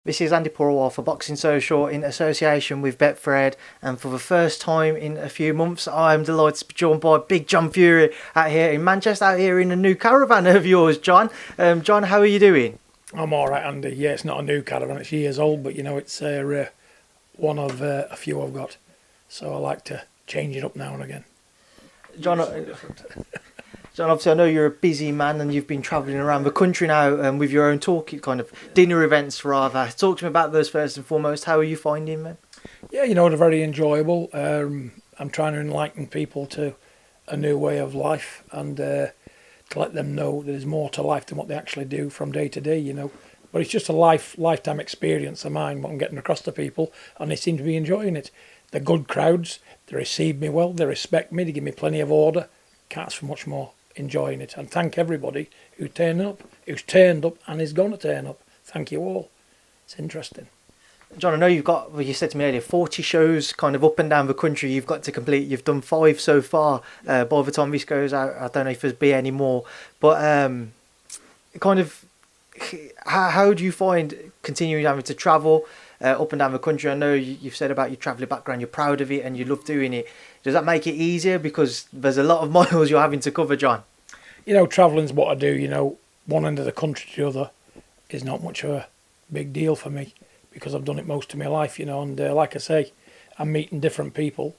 This is Andi Purewal for Boxing Social in association with Betfred, and for the first time in a few months I am delighted to be joined by Big John Fury out here in Manchester, out here in a new caravan of yours, John. John, how are you doing? I'm alright, Andy. Yeah, it's not a new caravan, it's years old, but you know, it's one of a few I've got, so I like to change it up now and again. John, John, obviously I know you're a busy man and you've been travelling around the country now with your own kind of dinner events rather. Talk to me about those first and foremost. How are you finding them? Yeah, you know, they're very enjoyable. I'm trying to enlighten people to a new way of life and to let them know there's more to life than what they actually do from day to day, you know. But it's just a lifetime experience of mine, what I'm getting across to people, and they seem to be enjoying it. They're good crowds, they receive me well, they respect me, they give me plenty of order. Can't ask for much more. Enjoying it, and thank everybody who's turned up and is going to turn up. Thank you all. It's interesting. John, I know you've got, well, you said to me earlier, 40 shows kind of up and down the country you've got to complete. You've done 5 so far. By the time this goes out, I don't know if there'll be any more. But kind of, how do you find continuing having to travel up and down the country? I know you've said about your travelling background, you're proud of it and you love doing it. Does that make it easier? Because there's a lot of miles you're having to cover, John. You know, travelling's what I do, you know. One end of the country to the other is not much of a big deal for me because I've done it most of my life, you know. And like I say, I'm meeting different people.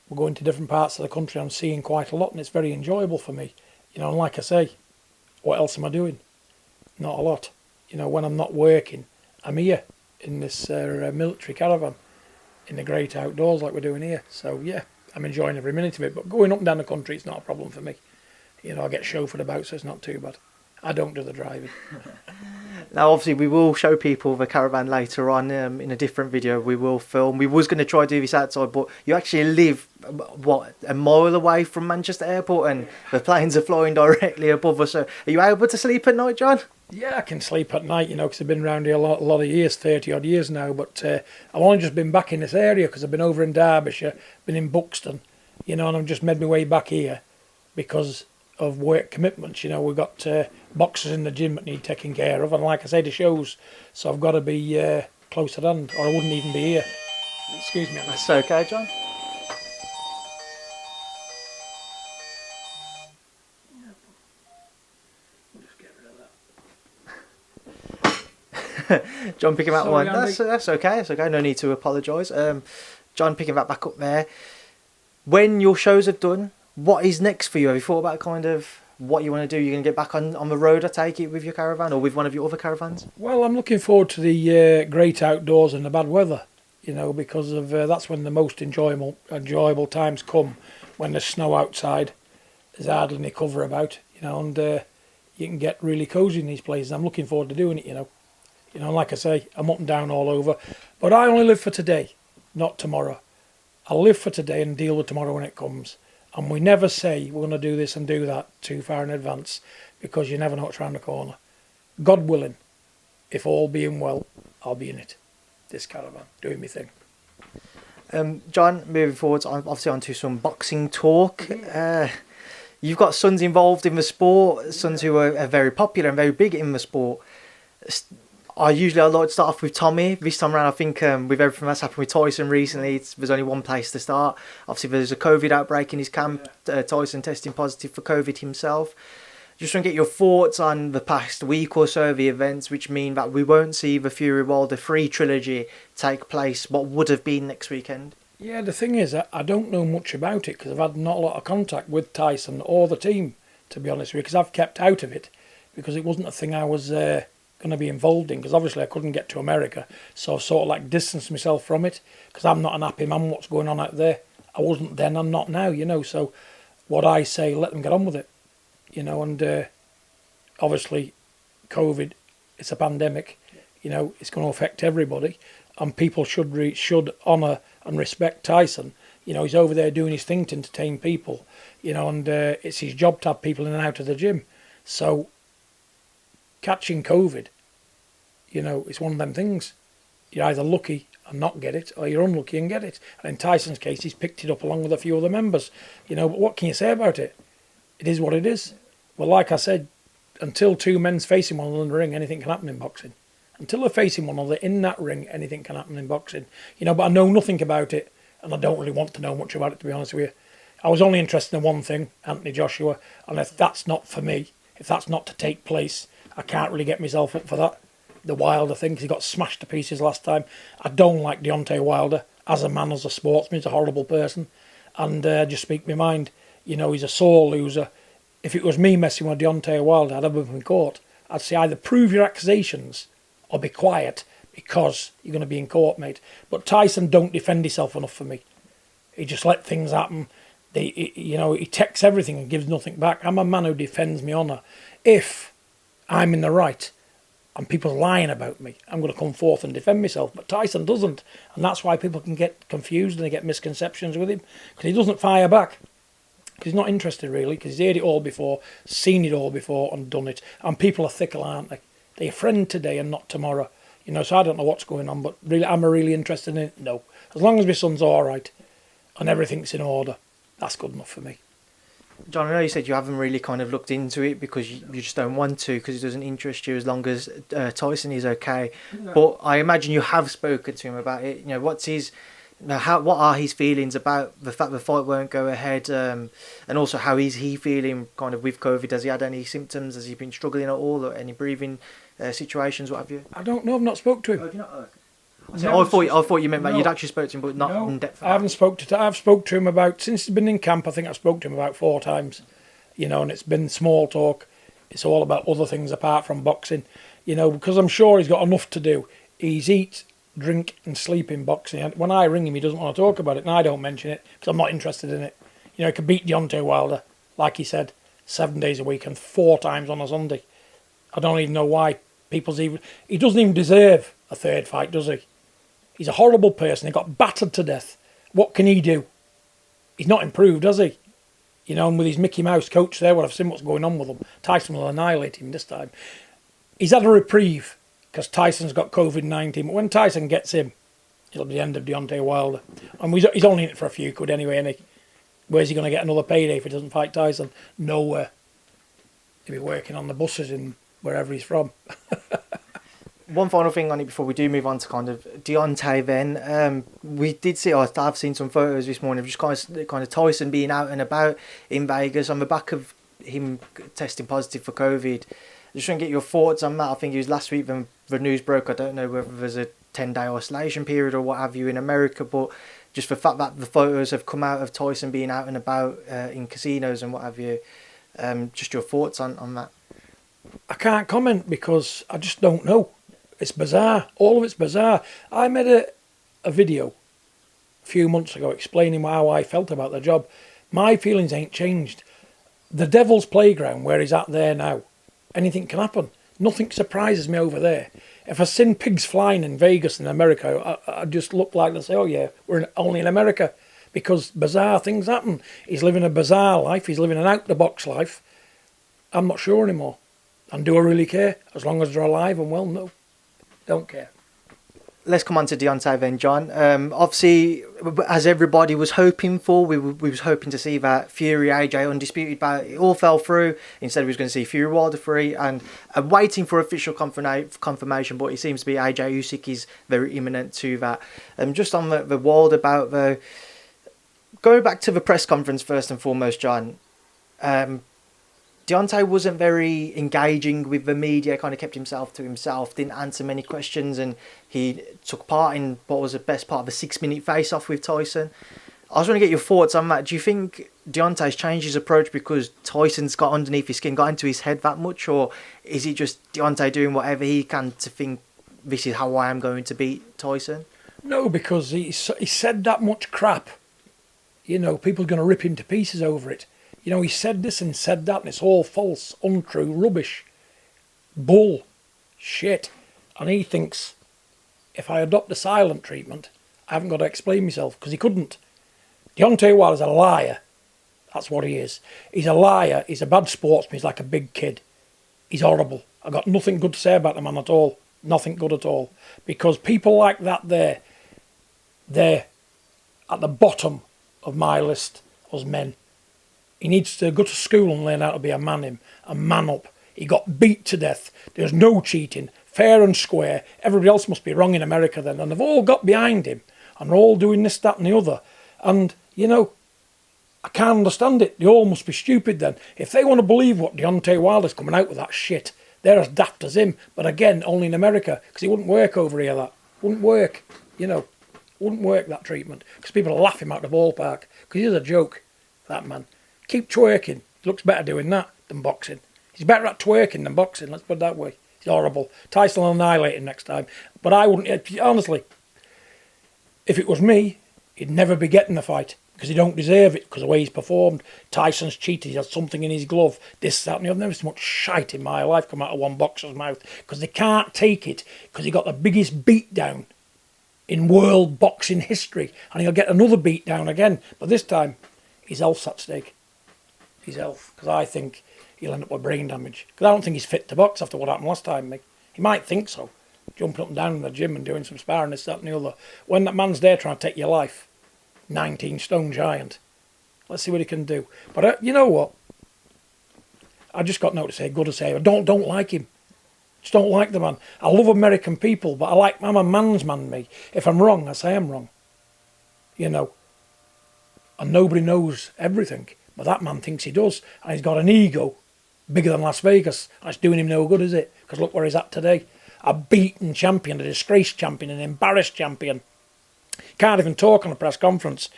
We're going to different parts of the country. I'm seeing quite a lot and it's very enjoyable for me. You know, and like I say, what else am I doing? Not a lot. You know, when I'm not working, I'm here in this military caravan in the great outdoors like we're doing here. So, yeah. I'm enjoying every minute of it, but going up and down the country, it's not a problem for me. You know, I get chauffeured about, so it's not too bad. I don't do the driving. Now, obviously, we will show people the caravan later on in a different video. We will film. We was going to try to do this outside, but you actually live, what, a mile away from Manchester Airport, and the planes are flying directly above us. So are you able to sleep at night, John? Yeah, I can sleep at night, you know, because I've been around here a lot of years, 30-odd years now. But I've only just been back in this area because I've been over in Derbyshire, been in Buxton, you know, and I've just made my way back here because of work commitments. You know, we've got boxers in the gym that need taking care of, and like I say, the shows, so I've got to be close at hand, or I wouldn't even be here. Excuse me. That's okay, John. John picking that one. That's okay. That's okay. No need to apologise. John picking that back up there. When your shows are done, what is next for you? Have you thought about kind of what you want to do? You're going to get back on the road, I take it, with your caravan or with one of your other caravans? Well, I'm looking forward to the great outdoors and the bad weather, you know, because of that's when the most enjoyable times come, when there's snow outside, there's hardly any cover about, you know, and you can get really cosy in these places. I'm looking forward to doing it, you know. You know, like I say, I'm up and down all over. But I only live for today, not tomorrow. I live for today and deal with tomorrow when it comes. And we never say we're going to do this and do that too far in advance because you never know what's around the corner. God willing, if all being well, I'll be in it. This caravan, doing my thing. John, moving forward, obviously onto some boxing talk. You've got sons involved in the sport, sons who are very popular and very big in the sport. I like to start off with Tommy. This time around, I think with everything that's happened with Tyson recently, there's only one place to start. Obviously, there's a COVID outbreak in his camp. Tyson testing positive for COVID himself. Just want to get your thoughts on the past week or so, the events, which mean that we won't see the Fury Wilder 3 trilogy take place, what would have been next weekend. Yeah, the thing is, I don't know much about it because I've had not a lot of contact with Tyson or the team, to be honest with you, because I've kept out of it because it wasn't a thing I was going to be involved in, because obviously I couldn't get to America, so I've sort of like distanced myself from it because I'm not an happy man what's going on out there. I wasn't then, I'm not now, you know, so what I say, let them get on with it, you know, and obviously COVID, it's a pandemic, you know, it's going to affect everybody, and people should honour and respect Tyson. You know, he's over there doing his thing to entertain people, you know, and it's his job to have people in and out of the gym. So catching COVID, you know, it's one of them things. You're either lucky and not get it, or you're unlucky and get it. And in Tyson's case, he's picked it up along with a few other members. But what can you say about it? It is what it is. Well, like I said, until two men's facing one another in the ring, anything can happen in boxing. Until they're facing one another in that ring, anything can happen in boxing. But I know nothing about it, and I don't really want to know much about it, to be honest with you. I was only interested in one thing, Anthony Joshua, and if that's not for me, if that's not to take place, I can't really get myself up for that. The Wilder thing, 'cause he got smashed to pieces last time. I don't like Deontay Wilder as a man, as a sportsman. He's a horrible person, and just speak my mind. He's a sore loser. If it was me messing with Deontay Wilder, I'd have him in court. I'd say either prove your accusations or be quiet, because you're going to be in court, mate. But Tyson don't defend himself enough for me. He just let things happen. He takes everything and gives nothing back. I'm a man who defends my honour. If I'm in the right and people are lying about me, I'm going to come forth and defend myself. But Tyson doesn't, and that's why people can get confused and they get misconceptions with him, because he doesn't fire back. Because he's not interested, really, because he's heard it all before, seen it all before and done it. And people are fickle, aren't they? They're your friend today and not tomorrow. So I don't know what's going on, but really, am I really interested in it? No. As long as my son's all right and everything's in order, that's good enough for me. John, I know you said you haven't really kind of looked into it because you just don't want to, because it doesn't interest you, as long as Tyson is okay. No. But I imagine you have spoken to him about it. What's his... what are his feelings about the fact the fight won't go ahead, and also how is he feeling kind of with COVID? Has he had any symptoms? Has he been struggling at all, or any breathing situations, what have you? I don't know. I've not spoke to him. Oh, have you not? I thought you meant that you'd actually spoke to him, but not in depth. I haven't spoke to. I've spoke to him about, since he's been in camp. I think I've spoke to him about 4 times, and it's been small talk. It's all about other things apart from boxing, because I'm sure he's got enough to do. He's eat, drink and sleep in boxing. And when I ring him, he doesn't want to talk about it, and I don't mention it because I'm not interested in it. He could beat Deontay Wilder, like he said, 7 days a week and 4 times on a Sunday. I don't even know why he doesn't even deserve a third fight, does he? He's a horrible person. He got battered to death. What can he do? He's not improved, has he? And with his Mickey Mouse coach there, I've seen what's going on with him. Tyson will annihilate him this time. He's had a reprieve because Tyson's got COVID-19. But when Tyson gets him, it'll be the end of Deontay Wilder. And he's only in it for a few quid anyway, isn't he? Where's he going to get another payday if he doesn't fight Tyson? Nowhere. He'll be working on the buses in wherever he's from. One final thing on it before we do move on to kind of Deontay then. We did see, I've seen some photos this morning of just kind of Tyson being out and about in Vegas on the back of him testing positive for COVID. Just trying to get your thoughts on that. I think it was last week when the news broke. I don't know whether there's a 10-day isolation period or what have you in America, but just the fact that the photos have come out of Tyson being out and about in casinos and what have you. Just your thoughts on that. I can't comment because I just don't know. It's bizarre. All of it's bizarre. I made a video a few months ago explaining how I felt about the job. My feelings ain't changed. The devil's playground where he's at there now, anything can happen. Nothing surprises me over there. If I seen pigs flying in Vegas in America, I just look like they say, oh yeah, we're only in America, because bizarre things happen. He's living a bizarre life. He's living an out-the-box life. I'm not sure anymore. And do I really care? As long as they're alive and well, no. Don't care. Let's come on to Deontay then, John. Obviously, as everybody was hoping for, we was hoping to see that Fury, AJ, undisputed bout. It all fell through. Instead, we was going to see Fury Wilder 3, and waiting for official confirmation, but it seems to be AJ Usyk is very imminent to that. Just on the Wilder bout, though, going back to the press conference first and foremost, John, Deontay wasn't very engaging with the media, kind of kept himself to himself, didn't answer many questions, and he took part in what was the best part of a 6-minute face-off with Tyson. I was want to get your thoughts on that. Do you think Deontay's changed his approach because Tyson's got underneath his skin, got into his head that much, or is it just Deontay doing whatever he can to think, this is how I am going to beat Tyson? No, because he said that much crap. People are going to rip him to pieces over it. He said this and said that, and it's all false, untrue, rubbish, bull, shit. And he thinks, if I adopt the silent treatment, I haven't got to explain myself, because he couldn't. Deontay Wilder's a liar. That's what he is. He's a liar. He's a bad sportsman. He's like a big kid. He's horrible. I've got nothing good to say about the man at all. Nothing good at all. Because people like that there, they're at the bottom of my list as men. He needs to go to school and learn how to be a man up. He got beat to death. There's no cheating, fair and square. Everybody else must be wrong in America then. And they've all got behind him and they're all doing this, that and the other. And, you know, I can't understand it. They all must be stupid then. If they want to believe what Deontay Wilder's coming out with that shit, they're as daft as him. But again, only in America, because it wouldn't work over here, that. Wouldn't work, you know. Wouldn't work, that treatment. Because people laugh him out the ballpark. Because he's a joke, that man. Keep twerking. He looks better doing that than boxing. He's better at twerking than boxing, let's put it that way. He's horrible. Tyson will annihilate him next time. But I wouldn't, honestly, if it was me, he'd never be getting the fight. Because he don't deserve it, because of the way he's performed. Tyson's cheated, he has something in his glove. This, that and the other. I've never seen much shite in my life come out of one boxer's mouth. Because they can't take it, because he got the biggest beatdown in world boxing history. And he'll get another beatdown again. But this time, his health's at stake. His health. Because I think he'll end up with brain damage. Because I don't think he's fit to box after what happened last time, Mick. He might think so. Jumping up and down in the gym and doing some sparring, this, that and the other. When that man's there trying to take your life, 19 stone giant. Let's see what he can do. But you know what? I just got no to say, good to say. I don't like him. Just don't like the man. I love American people, but I'm a man's man, me. If I'm wrong, I say I'm wrong. You know. And nobody knows everything. But that man thinks he does. And he's got an ego bigger than Las Vegas. And it's doing him no good, is it? Because look where he's at today. A beaten champion, a disgraced champion, an embarrassed champion. Can't even talk on a press conference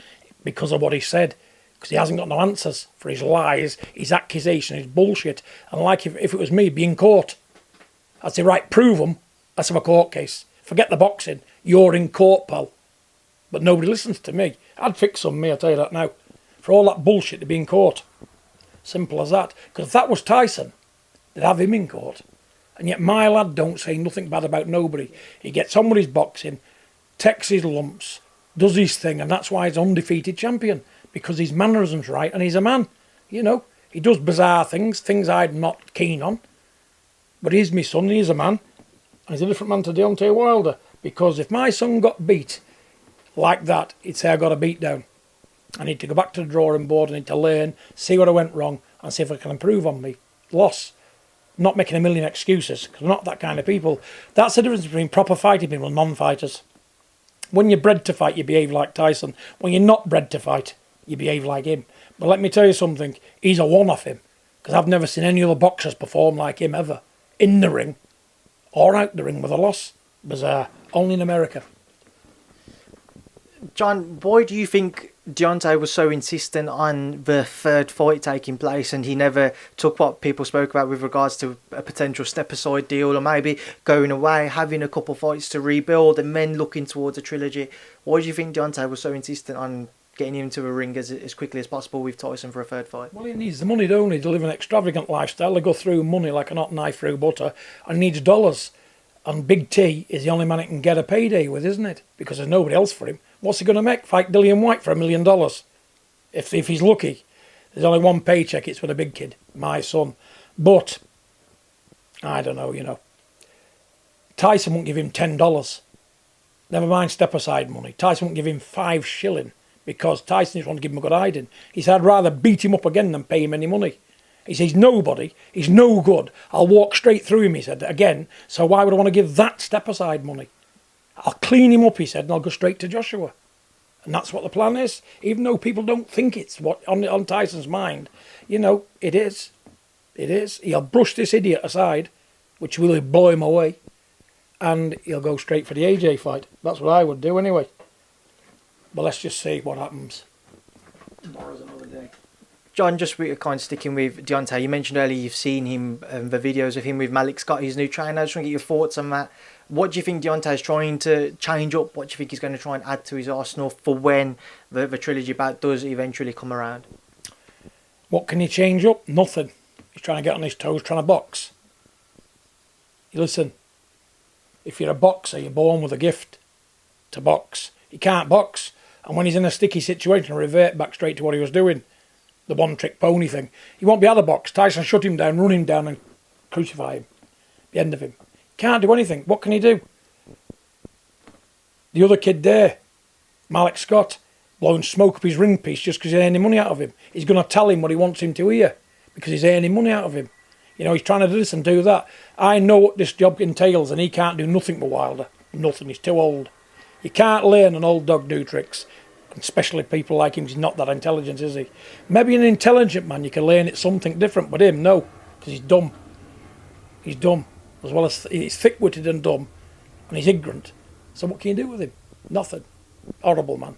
because of what he said. Because he hasn't got no answers for his lies, his accusation, his bullshit. And like if it was me being caught, I'd say, right, prove them. Let's have a court case. Forget the boxing. You're in court, pal. But nobody listens to me. I'd fix some, me, I'll tell you that now. For all that bullshit to be in court. Simple as that. Because if that was Tyson, they'd have him in court. And yet my lad don't say nothing bad about nobody. He gets on with his boxing, takes his lumps, does his thing, and that's why he's undefeated champion. Because his mannerism's right, and he's a man. You know, he does bizarre things I'm not keen on. But he's my son, he's a man. And he's a different man to Deontay Wilder. Because if my son got beat like that, he'd say I got a beat down. I need to go back to the drawing board, I need to learn, see what I went wrong, and see if I can improve on me loss. Not making a million excuses, because we're not that kind of people. That's the difference between proper fighting people and non-fighters. When you're bred to fight, you behave like Tyson. When you're not bred to fight, you behave like him. But let me tell you something, he's a one-off him. Because I've never seen any other boxers perform like him ever. In the ring, or out the ring with a loss. Bizarre. Only in America. John, why do you think Deontay was so insistent on the third fight taking place and he never took what people spoke about with regards to a potential step-aside deal or maybe going away, having a couple fights to rebuild and then looking towards a trilogy? Why do you think Deontay was so insistent on getting him into a ring as quickly as possible with Tyson for a third fight? Well, he needs the money, don't he, to live an extravagant lifestyle. They go through money like a hot knife through butter and needs dollars. And Big T is the only man he can get a payday with, isn't it? Because there's nobody else for him. What's he going to make? Fight Dillian White for $1 million? If he's lucky. There's only one paycheck, it's for the big kid, my son. But, I don't know, you know. Tyson won't give him $10. Never mind step-aside money. Tyson won't give him 5 shilling because Tyson just wants to give him a good hiding. He said, I'd rather beat him up again than pay him any money. He says, he's nobody, he's no good. I'll walk straight through him, he said, again. So why would I want to give that step-aside money? I'll clean him up, he said, and I'll go straight to Joshua. And that's what the plan is. Even though people don't think it's what on Tyson's mind. You know, it is. It is. He'll brush this idiot aside, which will blow him away. And he'll go straight for the AJ fight. That's what I would do anyway. But let's just see what happens. Tomorrow's another day. John, just kind of sticking with Deontay, you mentioned earlier you've seen him, the videos of him with Malik Scott, his new trainer. I just want to get your thoughts on that. What do you think Deontay's trying to change up? What do you think he's going to try and add to his arsenal for when the trilogy bout does eventually come around? What can he change up? Nothing. He's trying to get on his toes, trying to box. You listen, if you're a boxer, you're born with a gift to box. He can't box. And when he's in a sticky situation, he'll revert back straight to what he was doing. The one-trick pony thing. He won't be able to box. Tyson shut him down, run him down and crucify him. The end of him. Can't do anything. What can he do? The other kid there, Malik Scott blowing smoke up his ring piece just because he's earning money out of him. He's going to tell him what he wants him to hear because he's earning money out of him. You know, he's trying to do this and do that. I know what this job entails, and he can't do nothing with Wilder. Nothing. He's too old. You can't learn an old dog do tricks, especially people like him. He's not that intelligent, is he? Maybe an intelligent man, you can learn it something different, but him, no, because he's dumb. He's dumb, as well as he's thick-witted and dumb, and he's ignorant. So what can you do with him? Nothing. Horrible man.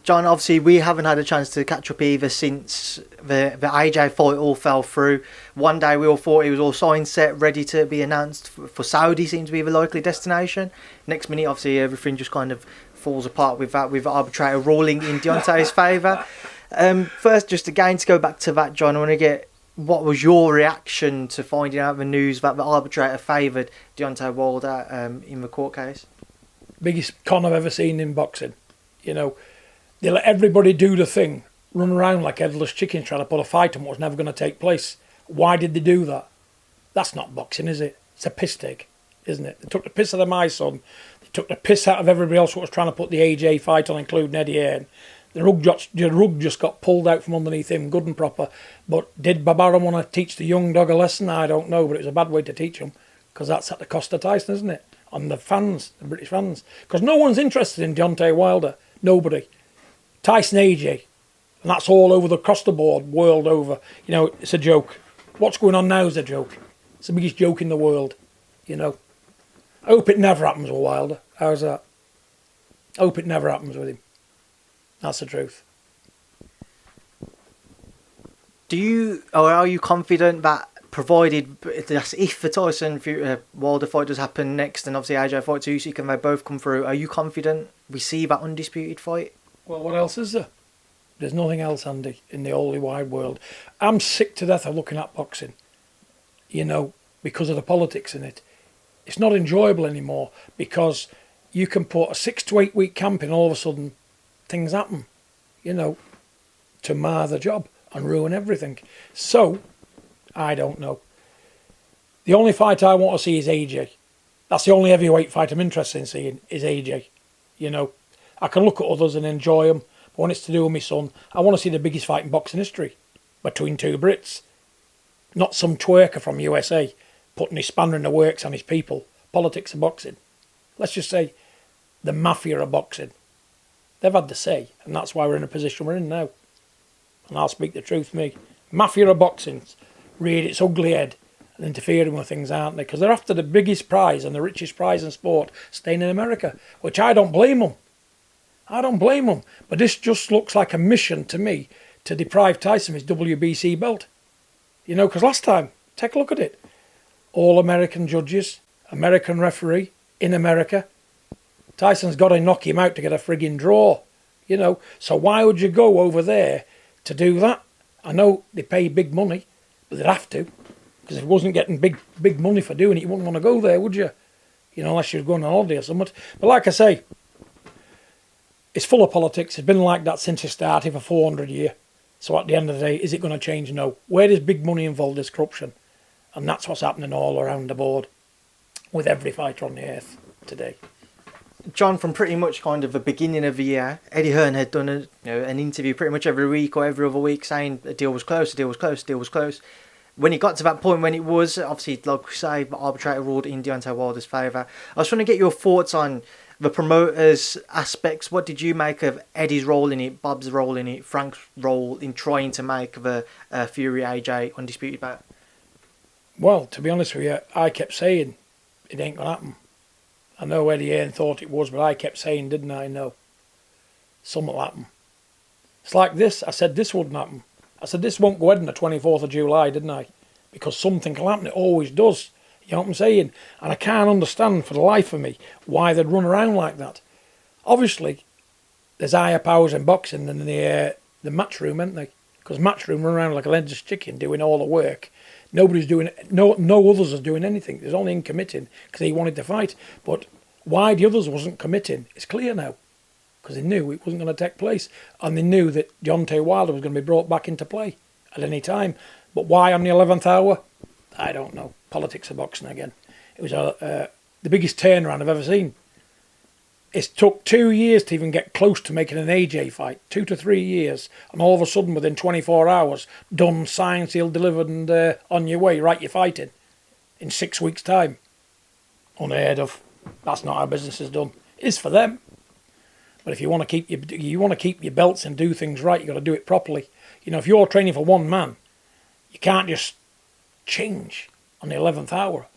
John, obviously we haven't had a chance to catch up either since the AJ fight all fell through. One day we all thought it was all signed, set, ready to be announced for Saudi, seems to be the likely destination. Next minute, obviously, everything just kind of falls apart with that, with the arbitrator ruling in Deontay's favour. First, just again to go back to that, John, I want to get, what was your reaction to finding out the news that the arbitrator favoured Deontay Wilder in the court case? Biggest con I've ever seen in boxing. You know, they let everybody do the thing, run around like headless chickens trying to put a fight on what was never going to take place. Why did they do that? That's not boxing, is it? It's a piss take, isn't it? They took the piss out of my son. They took the piss out of everybody else who was trying to put the AJ fight on, including Eddie Hearn. The rug just got pulled out from underneath him, good and proper. But did Barbara want to teach the young dog a lesson? I don't know, but it was a bad way to teach him, because that's at the cost of Tyson, isn't it? On the fans, the British fans. Because no one's interested in Deontay Wilder. Nobody. Tyson AJ. And that's all over across the board, world over. You know, it's a joke. What's going on now is a joke. It's the biggest joke in the world, you know. I hope it never happens with Wilder. How's that? I hope it never happens with him. That's the truth. Do you, or are you confident that provided, if the Tyson Wilder fight does happen next, and obviously AJ fights Usyk and they both come through, are you confident we see that undisputed fight? Well, what else is there? There's nothing else, Andy, in the whole wide world. I'm sick to death of looking at boxing, you know, because of the politics in it. It's not enjoyable anymore because you can put a 6 to 8 week camp in, all of a sudden things happen, you know, to mar the job and ruin everything. So, I don't know. The only fight I want to see is AJ. That's the only heavyweight fight I'm interested in seeing, is AJ. You know, I can look at others and enjoy them, but when it's to do with my son, I want to see the biggest fight in boxing history between two Brits. Not some twerker from USA putting his spanner in the works on his people. Politics of boxing. Let's just say the mafia of boxing. They've had the say, and that's why we're in the position we're in now. And I'll speak the truth, me. Mafia of boxing's reared its ugly head and interfering with things, aren't they? Because they're after the biggest prize and the richest prize in sport, staying in America, which I don't blame them. I don't blame them. But this just looks like a mission to me to deprive Tyson of his WBC belt. You know, because last time, take a look at it. All American judges, American referee, in America. Tyson's got to knock him out to get a frigging draw. You know, so why would you go over there to do that? I know they pay big money, but they'd have to. Because if it wasn't getting big money for doing it, you wouldn't want to go there, would you? You know, unless you're going on holiday or something. But like I say, it's full of politics. It's been like that since it started for 400 years. So at the end of the day, is it going to change? No. Where there's big money involved, there's corruption. And that's what's happening all around the board with every fighter on the earth today. John, from pretty much kind of the beginning of the year, Eddie Hearn had done an interview pretty much every week or every other week saying a deal was close, a deal was close, a deal was close. When it got to that point when it was, obviously, like we say, the arbitrator ruled in Deontay Wilder's favour. I just want to get your thoughts on the promoters' aspects. What did you make of Eddie's role in it, Bob's role in it, Frank's role in trying to make the Fury AJ undisputed bout? Well, to be honest with you, I kept saying it ain't going to happen. I know Eddie Hearn thought it was, but I kept saying, didn't I? No. Something will happen. It's like this. I said this wouldn't happen. I said this won't go ahead on the 24th of July, didn't I? Because something will happen. It always does. You know what I'm saying? And I can't understand for the life of me why they'd run around like that. Obviously, there's higher powers in boxing than the match room, aren't they? Because match room run around like a headless chicken doing all the work. Nobody's doing no others are doing anything. There's only him committing because he wanted to fight. But why the others wasn't committing, it's clear now. Because they knew it wasn't going to take place. And they knew that Deontay Wilder was going to be brought back into play at any time. But why on the 11th hour? I don't know. Politics of boxing again. It was the biggest turnaround I've ever seen It's took 2 years to even get close to making an AJ fight. 2 to 3 years. And all of a sudden, within 24 hours, done, signed, sealed, delivered, and on your way, right, you're fighting. In 6 weeks' time. Unheard of. That's not how business is done. It's for them. But if you want to keep your belts and do things right, you've got to do it properly. You know, if you're training for one man, you can't just change on the 11th hour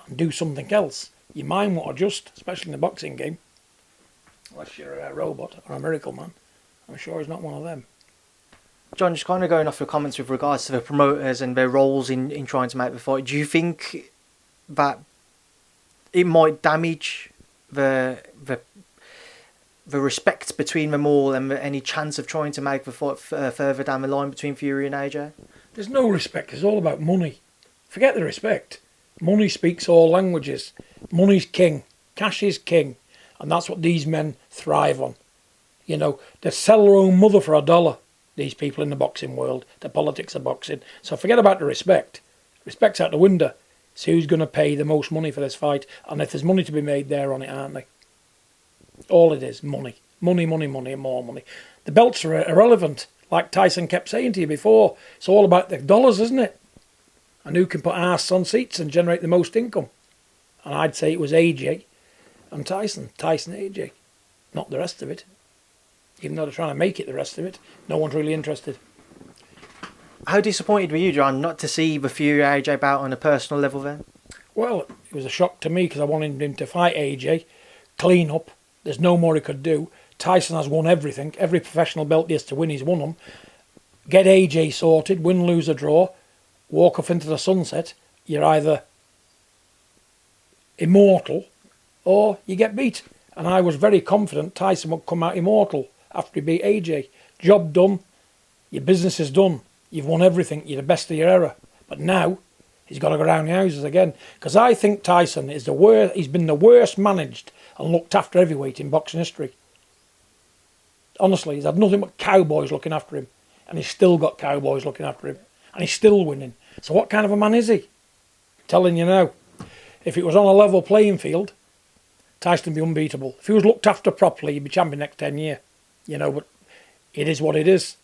and do something else. Your mind won't adjust, especially in the boxing game. Unless you're a robot or a miracle man. I'm sure he's not one of them. John, just kind of going off your comments with regards to the promoters and their roles in trying to make the fight, do you think that it might damage the respect between them all and any chance of trying to make the fight further down the line between Fury and AJ? There's no respect. It's all about money. Forget the respect. Money speaks all languages. Money's king. Cash is king. And that's what these men thrive on. You know, they sell their own mother for $1, these people in the boxing world, the politics of boxing. So forget about the respect. Respect's out the window. So who's going to pay the most money for this fight? And if there's money to be made, they're on it, aren't they? All it is, money. Money, money, money, and more money. The belts are irrelevant. Like Tyson kept saying to you before, it's all about the dollars, isn't it? And who can put arse on seats and generate the most income? And I'd say it was AJ and Tyson. Tyson, AJ. Not the rest of it. Even though they're trying to make it the rest of it, no one's really interested. How disappointed were you, John, not to see the Fury AJ bout on a personal level then? Well, it was a shock to me because I wanted him to fight AJ, clean up. There's no more he could do. Tyson has won everything. Every professional belt he has to win, he's won them. Get AJ sorted, win, lose, or draw, walk off into the sunset. You're either immortal or you get beat. And I was very confident Tyson would come out immortal after he beat AJ. Job done. Your business is done. You've won everything. You're the best of your era. But now he's got to go round the houses again. Because I think Tyson is the worst. He's been the worst managed and looked after heavyweight in boxing history. Honestly, he's had nothing but cowboys looking after him. And he's still got cowboys looking after him. And he's still winning. So what kind of a man is he? Telling you now. If it was on a level playing field, Tyson would be unbeatable. If he was looked after properly, he'd be champion next 10 years. You know, but it is what it is.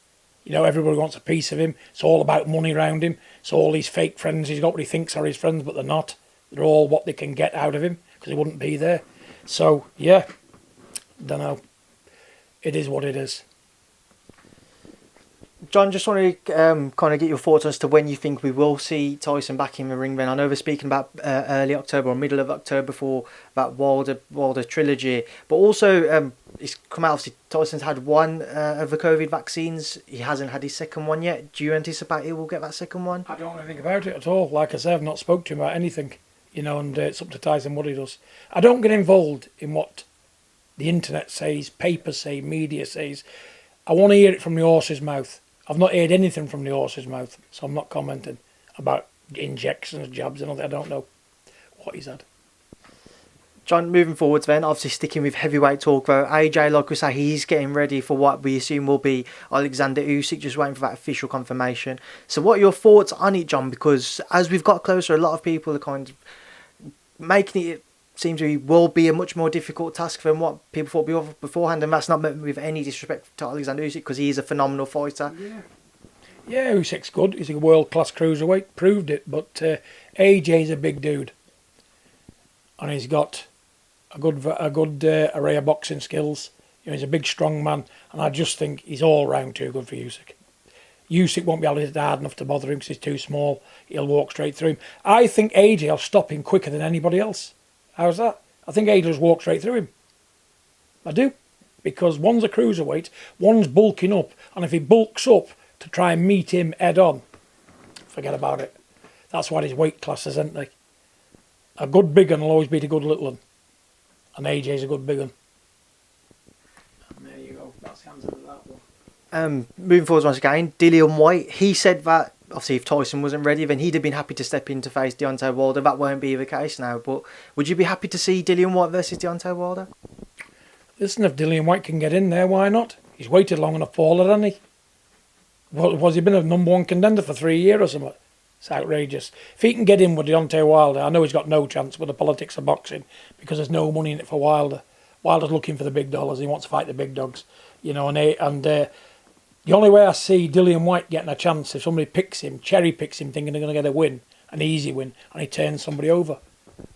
You know, everybody wants a piece of him. It's all about money around him. So all these fake friends he's got what he thinks are his friends, but they're not. They're all what they can get out of him because he wouldn't be there. So, yeah, don't know. It is what it is. John, just want to kind of get your thoughts as to when you think we will see Tyson back in the ring then. I know they're speaking about early October or middle of October for that Wilder trilogy. But also, it's come out, obviously, Tyson's had one of the COVID vaccines. He hasn't had his second one yet. Do you anticipate he will get that second one? I don't know anything about it at all. Like I said, I've not spoke to him about anything. You know, and it's up to Tyson what he does. I don't get involved in what the internet says, papers say, media says. I want to hear it from the horse's mouth. I've not heard anything from the horse's mouth, so I'm not commenting about injections, jabs, and all that. I don't know what he's had. John, moving forwards then, obviously sticking with heavyweight talk though, AJ, like we say, he's getting ready for what we assume will be Alexander Usyk, just waiting for that official confirmation. So what are your thoughts on it, John? Because as we've got closer, a lot of people are kind of making it seem to will be a much more difficult task than what people thought beforehand, and that's not meant with any disrespect to Alexander Usyk because he is a phenomenal fighter. Yeah, Usyk's good. He's a world-class cruiserweight, proved it, but AJ's a big dude. And he's got a good array of boxing skills. You know, he's a big, strong man, and I just think he's all round too good for Usyk. Usyk won't be able to hit hard enough to bother him because he's too small. He'll walk straight through him. I think AJ will stop him quicker than anybody else. How's that? I think AJ will just walk straight through him. I do. Because one's a cruiserweight, one's bulking up, and if he bulks up to try and meet him head on, forget about it. That's why his weight classes, isn't they? A good big one will always beat a good little one. And AJ's a good big one. And there you go. That's the answer to that one. Moving forward once again, Dillian White, he said that obviously if Tyson wasn't ready, then he'd have been happy to step in to face Deontay Wilder. That won't be the case now, but would you be happy to see Dillian White versus Deontay Wilder? Listen, if Dillian White can get in there, why not? He's waited long enough for it, hasn't he? Was he been a number one contender for 3 years or something? It's outrageous. If he can get in with Deontay Wilder, I know he's got no chance with the politics of boxing because there's no money in it for Wilder. Wilder's looking for the big dollars. He wants to fight the big dogs, the only way I see Dillian White getting a chance if somebody picks him, cherry picks him, thinking they're going to get a win, an easy win, and he turns somebody over,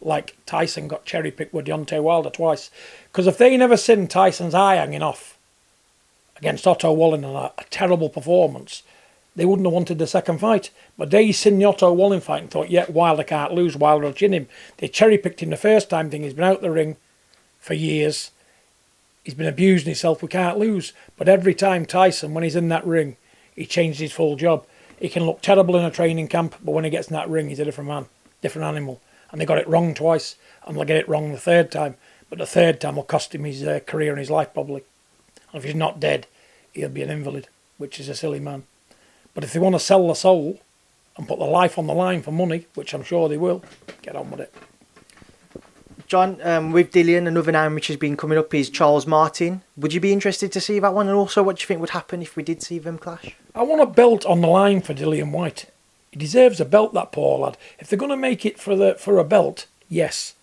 like Tyson got cherry picked with Deontay Wilder twice. Because if they never seen Tyson's eye hanging off against Otto Wallin in a terrible performance, they wouldn't have wanted the second fight. But they seen the Otto Wallin fight and thought, yeah, Wilder can't lose, Wilder will chin him. They cherry picked him the first time, thinking he's been out the ring for years. He's been abusing himself, we can't lose. But every time Tyson, when he's in that ring, he changed his full job. He can look terrible in a training camp, but when he gets in that ring, he's a different man, different animal. And they got it wrong twice, and they'll get it wrong the third time. But the third time will cost him his career and his life, probably. And if he's not dead, he'll be an invalid, which is a silly man. But if they want to sell the soul and put their life on the line for money, which I'm sure they will, get on with it. John, with Dillian, another name which has been coming up is Charles Martin. Would you be interested to see that one? And also, what do you think would happen if we did see them clash? I want a belt on the line for Dillian White. He deserves a belt, that poor lad. If they're going to make it for a belt, yes.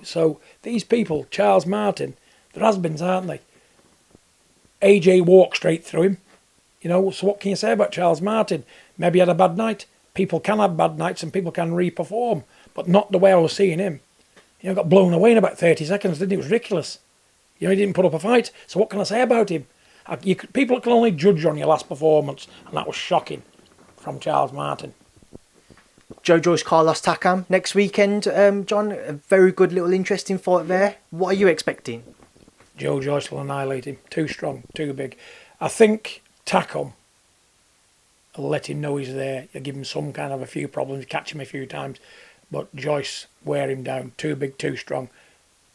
So these people, Charles Martin, they're has-beens, aren't they? AJ walked straight through him. So what can you say about Charles Martin? Maybe he had a bad night. People can have bad nights and people can re-perform, but not the way I was seeing him. Got blown away in about 30 seconds, didn't he? It was ridiculous. He didn't put up a fight. So what can I say about him? People can only judge on your last performance, and that was shocking from Charles Martin. Joe Joyce, Carlos Takam next weekend. John, a very good little interesting fight there. What are you expecting? Joe Joyce will annihilate him. Too strong, too big. I think Takam will let him know he's there. He'll give him some kind of a few problems, catch him a few times. But Joyce wear him down. Too big, too strong.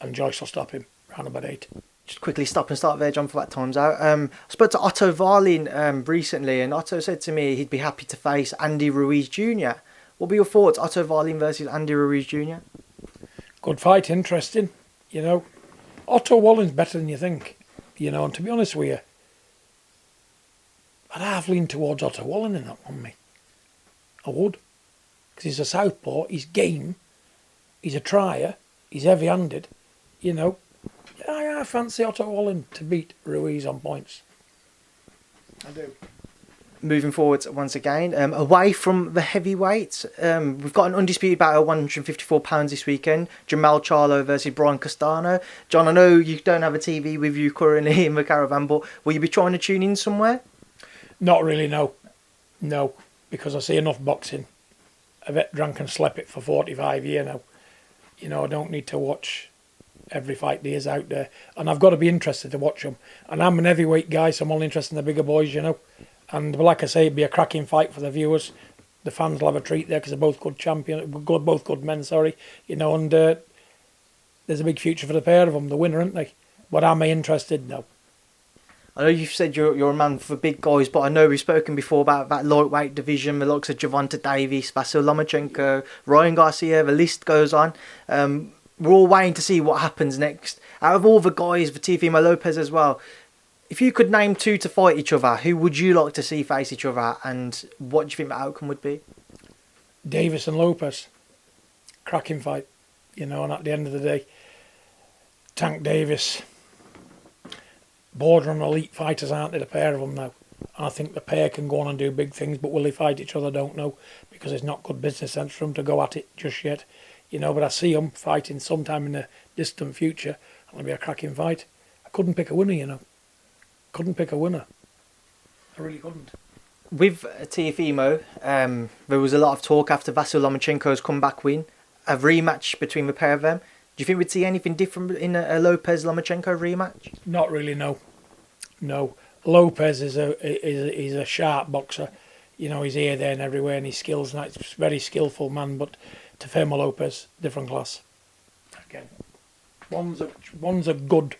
And Joyce will stop him round about 8. Just quickly stop and start there, John, for that time's out. I spoke to Otto Wallin recently, and Otto said to me he'd be happy to face Andy Ruiz Jr. What were your thoughts, Otto Wallin versus Andy Ruiz Jr.? Good fight, interesting. Otto Wallin's better than you think. And to be honest with you, I'd half lean towards Otto Wallin in that one, me. I would. Because he's a southpaw, he's game, he's a trier, he's heavy-handed. I fancy Otto Wallin to beat Ruiz on points. I do. Moving forward once again, away from the heavyweights, we've got an undisputed battle, 154 pounds this weekend. Jamal Charlo versus Brian Castano. John, I know you don't have a TV with you currently in the caravan, but will you be trying to tune in somewhere? Not really, no. No, because I see enough boxing. I've drank and slept it for 45 years now. I don't need to watch every fight there is out there. And I've got to be interested to watch them. And I'm an heavyweight guy, so I'm only interested in the bigger boys, And like I say, it'd be a cracking fight for the viewers. The fans will have a treat there because they're both good both good men, and there's a big future for the pair of them, the winner, aren't they? But am I interested? No. I know you've said you're a man for big guys, but I know we've spoken before about that lightweight division, the likes of Gervonta Davis, Vasyl Lomachenko, Ryan Garcia, the list goes on. We're all waiting to see what happens next. Out of all the guys, the Teofimo Lopez as well, if you could name 2 to fight each other, who would you like to see face each other, and what do you think the outcome would be? Davis and Lopez. Cracking fight, and at the end of the day, Tank Davis... border on elite fighters, aren't they, the pair of them now? And I think the pair can go on and do big things, but will they fight each other? I don't know, because it's not good business sense for them to go at it just yet. But I see them fighting sometime in the distant future, and it'll be a cracking fight. I couldn't pick a winner, Couldn't pick a winner. I really couldn't. With Teofimo, there was a lot of talk after Vasyl Lomachenko's comeback win, a rematch between the pair of them. Do you think we'd see anything different in a Lopez-Lomachenko rematch? Not really, no. No. Lopez is a sharp boxer. He's here, there and everywhere, and his skills, and he's a very skillful man, but Teofimo Lopez, different class. Again, one's a good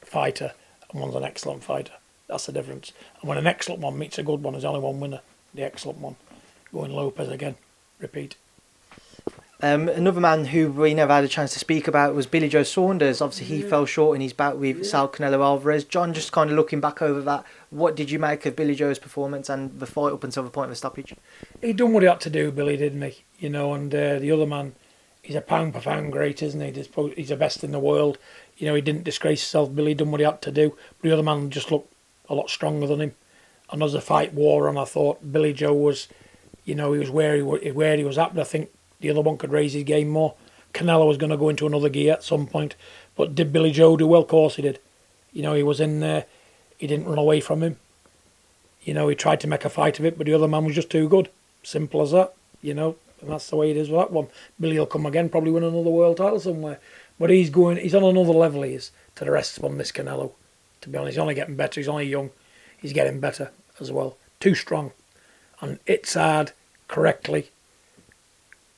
fighter, and one's an excellent fighter. That's the difference. And when an excellent one meets a good one, there's only one winner, the excellent one. Going Lopez again. Repeat. Another man who we never had a chance to speak about was Billy Joe Saunders. Obviously, he fell short in his bout with Saul Canelo Alvarez. John, just kind of looking back over that, what did you make of Billy Joe's performance and the fight up until the point of the stoppage? He done what he had to do, Billy, didn't he? And the other man, he's a pound-for-pound great, isn't he? He's the best in the world. You know, he didn't disgrace himself. Billy done what he had to do. But the other man just looked a lot stronger than him. And as the fight wore on, I thought Billy Joe was, you know, he was where he was at. But I think the other one could raise his game more. Canelo was going to go into another gear at some point. But did Billy Joe do well? Of course he did. You know, he was in there. He didn't run away from him. You know, he tried to make a fight of it, but the other man was just too good. Simple as that, you know. And that's the way it is with that one. Billy will come again, probably win another world title somewhere. But he's on another level, he is, to the rest of them, this Canelo. To be honest, he's only getting better. He's only young. He's getting better as well. Too strong. And it's hard, correctly.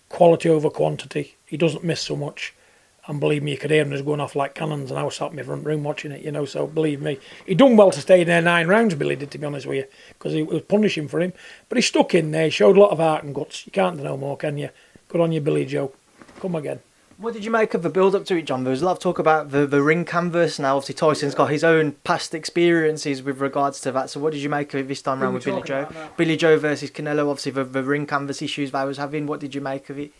Quality over quantity. He doesn't miss so much. And believe me, you could hear him just going off like cannons, and I was sat in my front room watching it, you know, so believe me. He done well to stay in there 9 rounds, Billy did, to be honest with you, because it was punishing for him. But he stuck in there, he showed a lot of heart and guts. You can't do no more, can you? Good on you, Billy Joe. Come again. What did you make of the build-up to it, John? There was a lot of talk about the ring canvas. Now, obviously, Tyson's got his own past experiences with regards to that. So what did you make of it this time around with Billy Joe? Billy Joe versus Canelo, obviously, the ring canvas issues they was having. What did you make of it?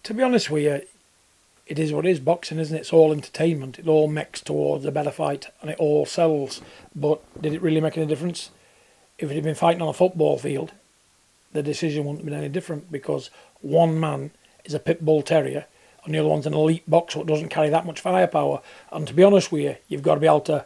To be honest with you, it is what it is, boxing, isn't it? It's all entertainment. It all mixed towards a better fight, and it all sells. But did it really make any difference? If it had been fighting on a football field, the decision wouldn't have been any different, because one man is a pit bull terrier, and the other one's an elite boxer that doesn't carry that much firepower. And to be honest with you, you've got to be able to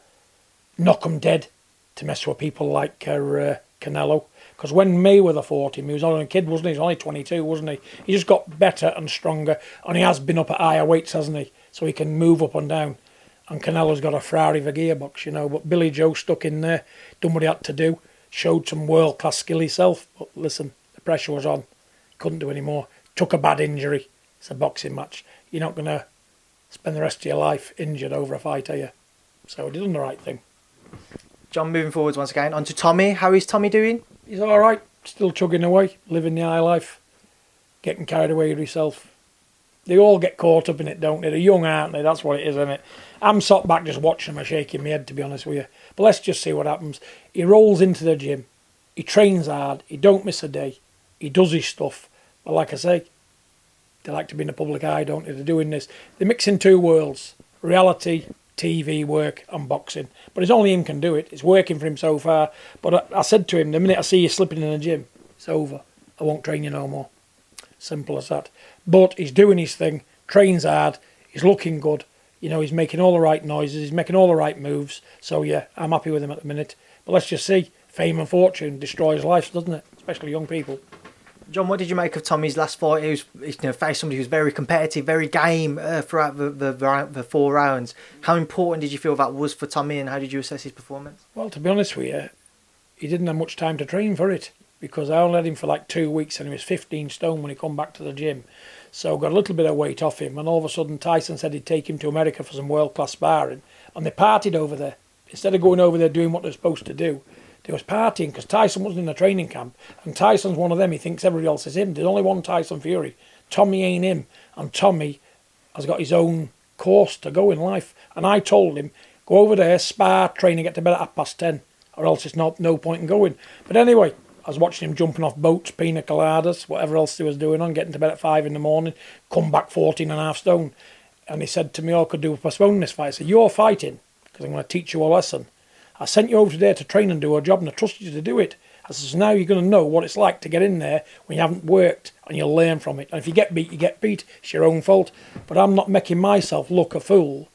knock them dead to mess with people like Canelo. Because when Mayweather fought him, he was only a kid, wasn't he? He was only 22, wasn't he? He just got better and stronger, and he has been up at higher weights, hasn't he? So he can move up and down. And Canelo's got a Ferrari of a gearbox, you know. But Billy Joe stuck in there, done what he had to do, showed some world-class skill himself. But listen, the pressure was on. Couldn't do any more. Took a bad injury. It's a boxing match. You're not going to spend the rest of your life injured over a fight, are you? So he did the right thing. John, moving forwards once again. On to Tommy. How is Tommy doing? He's all right. Still chugging away, living the high life, getting carried away with himself. They all get caught up in it, don't they? They're young, aren't they? That's what it is, isn't it? I'm sat back just watching them, shaking my head, to be honest with you. But let's just see what happens. He rolls into the gym. He trains hard. He don't miss a day. He does his stuff. But like I say, they like to be in the public eye, don't they? They're doing this. They're mixing two worlds. Reality, TV work and boxing. But it's only him can do it. It's working for him so far. But I said to him, the minute I see you slipping in the gym, it's over. I won't train you no more. Simple as that. But he's doing his thing, trains hard, he's looking good. You know, he's making all the right noises, he's making all the right moves. So yeah, I'm happy with him at the minute. But let's just see, fame and fortune destroys life, doesn't it? Especially young people. John, what did you make of Tommy's last fight? He was, faced somebody who's very competitive, very game throughout the 4 rounds. How important did you feel that was for Tommy, and how did you assess his performance? Well, to be honest with you, he didn't have much time to train for it, because I only had him for like 2 weeks and he was 15 stone when he come back to the gym. So got a little bit of weight off him, and all of a sudden Tyson said he'd take him to America for some world-class sparring, and they partied over there. Instead of going over there doing what they're supposed to do, they was partying, because Tyson wasn't in a training camp, and Tyson's one of them. He thinks everybody else is him. There's only one Tyson Fury. Tommy ain't him, and Tommy has got his own course to go in life. And I told him, go over there, spar, train, and get to bed at 10:30, or else it's no point in going. But anyway, I was watching him jumping off boats, pina coladas, whatever else he was doing on, getting to bed at 5 in the morning, come back 14.5 stone. And he said to me, all I could do was postpone this fight. I said, you're fighting, because I'm going to teach you a lesson. I sent you over there to train and do a job, and I trusted you to do it. I said, so now you're going to know what it's like to get in there when you haven't worked, and you'll learn from it. And if you get beat, you get beat. It's your own fault. But I'm not making myself look a fool,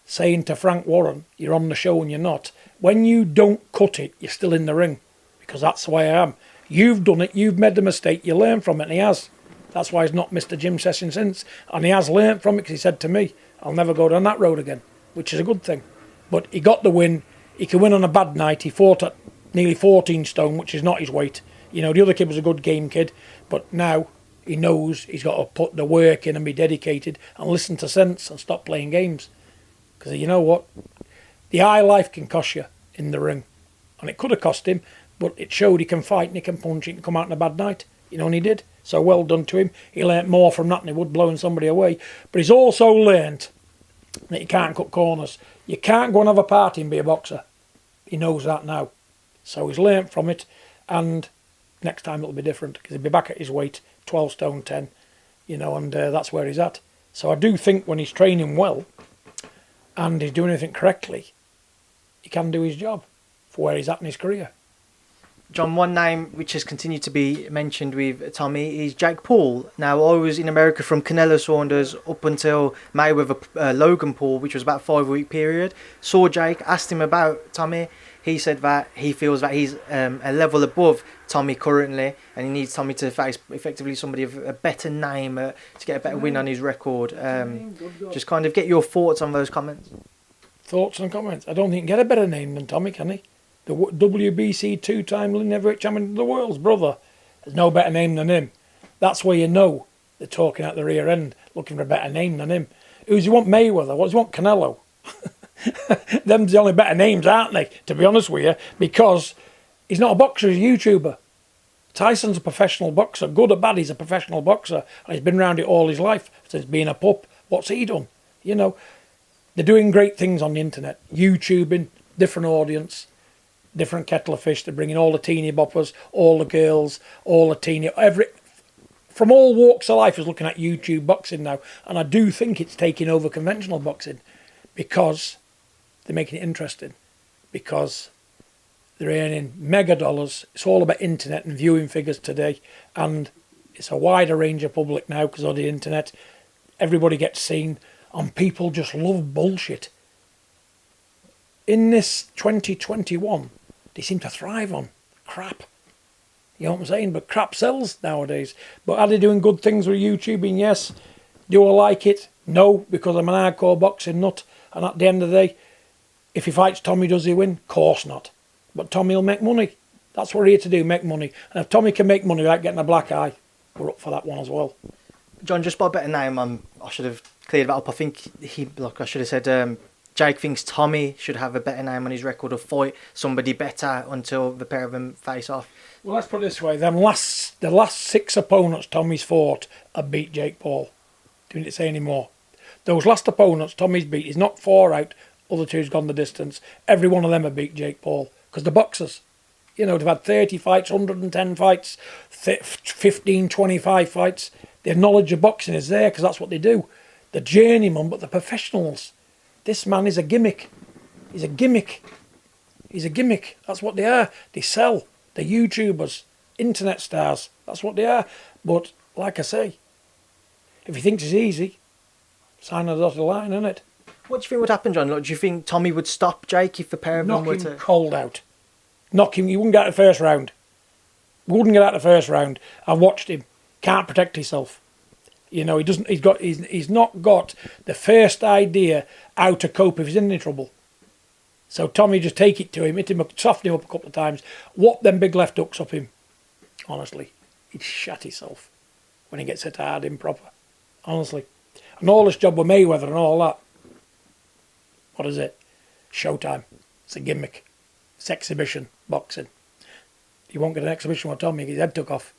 saying to Frank Warren, you're on the show and you're not. When you don't cut it, you're still in the ring, because that's the way I am. You've done it, you've made the mistake, you learn from it, and he has. That's why he's not missed a gym session since. And he has learnt from it, because he said to me, I'll never go down that road again, which is a good thing. But he got the win. He can win on a bad night. He fought at nearly 14 stone, which is not his weight. You know, the other kid was a good game kid, but now he knows he's got to put the work in and be dedicated and listen to sense and stop playing games. Because you know what? The high life can cost you in the ring. And it could have cost him, but it showed he can fight and he can punch, he can come out on a bad night. You know, and he did. So well done to him. He learnt more from that than he would blowing somebody away. But he's also learnt that you can't cut corners. You can't go and have a party and be a boxer. He knows that now. So he's learnt from it, and next time it'll be different, because he'll be back at his weight, 12 stone 10, you know, and that's where he's at. So I do think when he's training well, and he's doing anything correctly, he can do his job for where he's at in his career. John, one name which has continued to be mentioned with Tommy is Jake Paul. Now, I was in America from Canelo Saunders up until Mayweather Logan Paul, which was about a 5-week period. Saw Jake, asked him about Tommy. He said that he feels that he's a level above Tommy currently, and he needs Tommy to face effectively somebody of a better name to get a better win on his record. Just kind of get your thoughts on those comments. Thoughts and comments? I don't think he can get a better name than Tommy, can he? The WBC 2-time heavyweight champion of the world's brother. There's no better name than him. That's where you know they're talking at the rear end, looking for a better name than him. Who's you want Mayweather? What does you want Canelo? Them's the only better names, aren't they? To be honest with you, because he's not a boxer, he's a YouTuber. Tyson's a professional boxer. Good or bad, he's a professional boxer. And he's been around it all his life since being a pup. What's he done? You know, they're doing great things on the internet. YouTubing, different audience. Different kettle of fish. They're bringing all the teeny boppers, all the girls, all the teeny... From all walks of life is looking at YouTube boxing now. And I do think it's taking over conventional boxing because they're making it interesting. Because they're earning mega dollars. It's all about internet and viewing figures today. And it's a wider range of public now because of the internet. Everybody gets seen. And people just love bullshit. In this 2021... they seem to thrive on crap. You know what I'm saying? But crap sells nowadays. But are they doing good things with YouTubing? Yes. Do I like it? No, because I'm an hardcore boxing nut. And at the end of the day, if he fights Tommy, does he win? Of course not. But Tommy will make money. That's what we're here to do, make money. And if Tommy can make money without getting a black eye, we're up for that one as well. John, just by a better name, I should have cleared that up. I think I should have said... Jake thinks Tommy should have a better name on his record or fight somebody better until the pair of them face off. Well, let's put it this way. The last 6 opponents Tommy's fought have beat Jake Paul. Do you need to say any more? Those last opponents Tommy's beat, he's knocked 4 out, other 2's gone the distance. Every one of them have beat Jake Paul. Because the boxers, you know, they've had 30 fights, 110 fights, 15, 25 fights. Their knowledge of boxing is there because that's what they do. The journeyman, but the professionals. This man is a gimmick. He's a gimmick. He's a gimmick. That's what they are. They sell. They're YouTubers, internet stars. That's what they are. But, like I say, if he thinks it's easy, sign on the dotted line, innit? What do you think would happen, John? Like, do you think Tommy would stop Jake if the pair of them were to... Knock him cold out. Knock him. He wouldn't get out of the first round. Wouldn't get out of the first round. I watched him. Can't protect himself. You know, he doesn't. He's not got the first idea how to cope if he's in any trouble. So Tommy just take it to him, hit him up, soften him up a couple of times, whop them big left hooks up him. Honestly, he'd shat himself when he gets hit hard improper. Honestly, and all this job with Mayweather and all that. What is it? Showtime. It's a gimmick. It's exhibition boxing. He won't get an exhibition with Tommy. His head took off.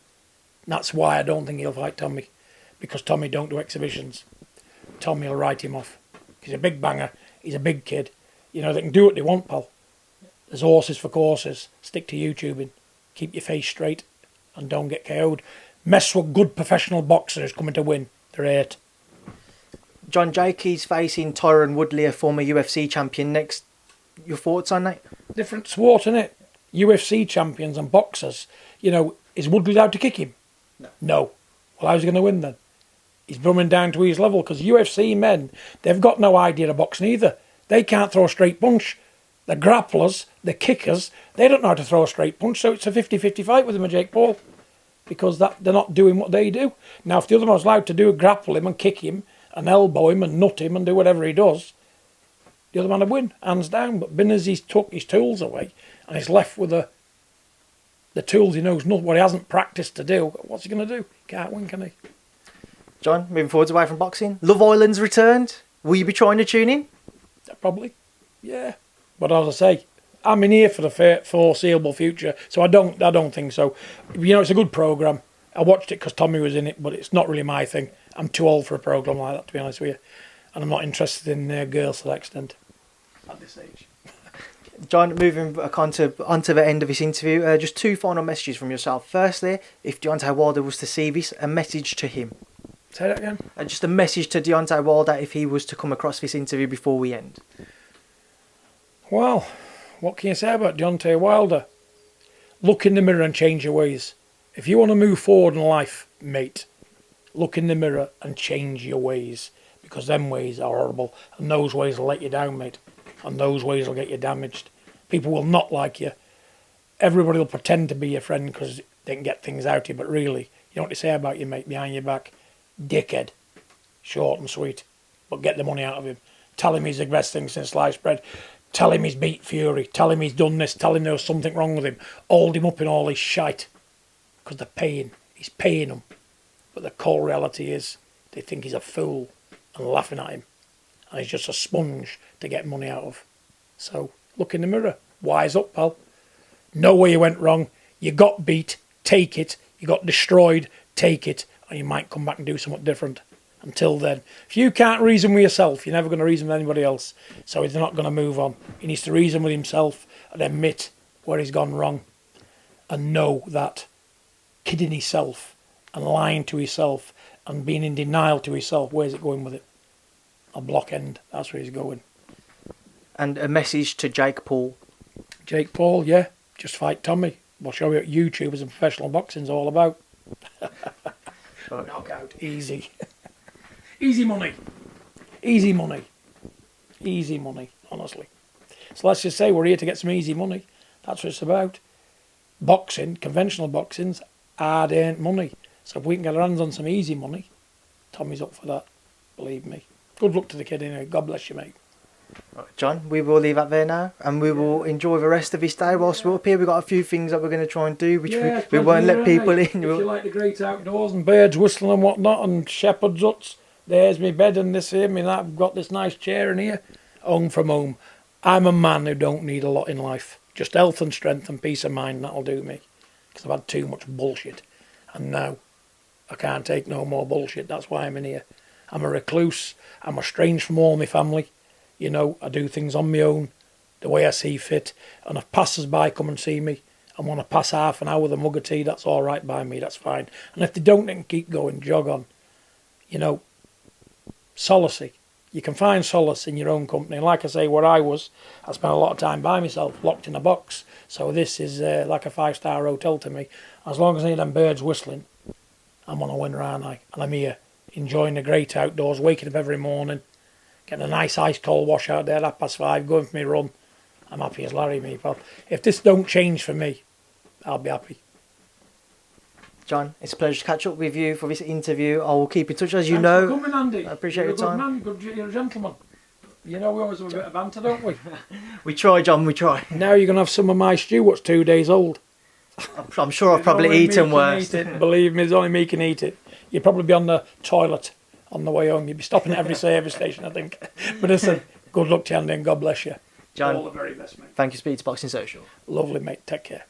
And that's why I don't think he'll fight Tommy. Because Tommy don't do exhibitions. Tommy will write him off. He's a big banger. He's a big kid. You know, they can do what they want, pal. There's horses for courses. Stick to YouTubing. Keep your face straight. And don't get KO'd. Mess with good professional boxers coming to win. They're 8. John, Jake is facing Tyron Woodley, a former UFC champion, next. Your thoughts on that? Different sport, innit? UFC champions and boxers. You know, is Woodley allowed to kick him? No. Well, how's he going to win then? He's coming down to his level because UFC men, they've got no idea of boxing either. They can't throw a straight punch. The grapplers, the kickers, they don't know how to throw a straight punch, so it's a 50-50 fight with him and Jake Paul because they're not doing what they do. Now, if the other one's allowed to do grapple him and kick him and elbow him and nut him and do whatever he does, the other man would win, hands down. But being as he's took his tools away and he's left with the tools he knows not what he hasn't practiced to do, what's he going to do? Can't win, can he? John, moving forwards away from boxing. Love Island's returned. Will you be trying to tune in? Probably, yeah. But as I say, I'm in here for the foreseeable future, so I don't think so. You know, it's a good programme. I watched it because Tommy was in it, but it's not really my thing. I'm too old for a programme like that, to be honest with you. And I'm not interested in girls to that extent at this age. John, moving onto the end of this interview, just 2 final messages from yourself. Firstly, if Deontay Wilder was to see this, a message to him. Say that again. Just a message to Deontay Wilder if he was to come across this interview before we end. Well, what can you say about Deontay Wilder? Look in the mirror and change your ways. If you want to move forward in life, mate, look in the mirror and change your ways, because them ways are horrible, and those ways will let you down, mate, and those ways will get you damaged. People will not like you. Everybody will pretend to be your friend because they can get things out of you, but really, you know what they say about your mate behind your back? Dickhead. Short and sweet, but get the money out of him. Tell him he's the best thing since sliced bread. Tell him he's beat Fury. Tell him he's done this. Tell him there was something wrong with him. Hold him up in all his shite. Because they're paying. He's paying them. But the cold reality is they think he's a fool and laughing at him. And he's just a sponge to get money out of. So look in the mirror. Wise up, pal. Know where you went wrong. You got beat. Take it. You got destroyed. Take it. And you might come back and do something different. Until then, if you can't reason with yourself, you're never going to reason with anybody else. So he's not going to move on. He needs to reason with himself and admit where he's gone wrong. And know that kidding himself and lying to himself and being in denial to himself, where's it going with it? A block end. That's where he's going. And a message to Jake Paul. Jake Paul, yeah. Just fight Tommy. We'll show you what YouTubers and professional boxing's all about. Knockout. Easy. Easy money. Easy money. Easy money, honestly. So let's just say we're here to get some easy money. That's what it's about. Boxing, conventional boxing's hard-earned money. So if we can get our hands on some easy money, Tommy's up for that. Believe me. Good luck to the kid anyway. God bless you, mate. Right, John, we will leave that there now, and we will enjoy the rest of this day whilst we're up here. We've got a few things that we're going to try and do, which we won't let people in. If you like the great outdoors and birds whistling and whatnot and shepherd's huts, there's my bed and this here, I've got this nice chair in here. Home from home. I'm a man who don't need a lot in life. Just health and strength and peace of mind, that'll do me. Because I've had too much bullshit. And now I can't take no more bullshit. That's why I'm in here. I'm a recluse. I'm estranged from all my family. You know, I do things on my own, the way I see fit. And if passers-by come and see me and want to pass half an hour with a mug of tea, that's all right by me, that's fine. And if they don't, they can keep going, jog on. You know, solace. You can find solace in your own company. And like I say, where I spent a lot of time by myself, locked in a box. So this is like a 5-star hotel to me. As long as I hear them birds whistling, I'm on a winner, aren't I? And I'm here, enjoying the great outdoors, waking up every morning, getting a nice ice cold wash out there at 5:30, going for my run. I'm happy as Larry, me, pal. If this don't change for me, I'll be happy. John, it's a pleasure to catch up with you for this interview. I will keep in touch, as you Thanks know. for coming, Andi. I appreciate You're your time. a good man, you're a gentleman. You know, we always have a bit of banter, don't we? We try, John, we try. Now you're going to have some of my stew, what's 2 days old. I'm sure I've probably eaten worse. Believe me, there's only me can eat it. You'd probably be on the toilet on the way home. You'd be stopping at every service station, I think. But listen, good luck to you, Andy, and God bless you. John, all the very best, mate. Thank you, Speed to Boxing Social. Lovely, mate. Take care.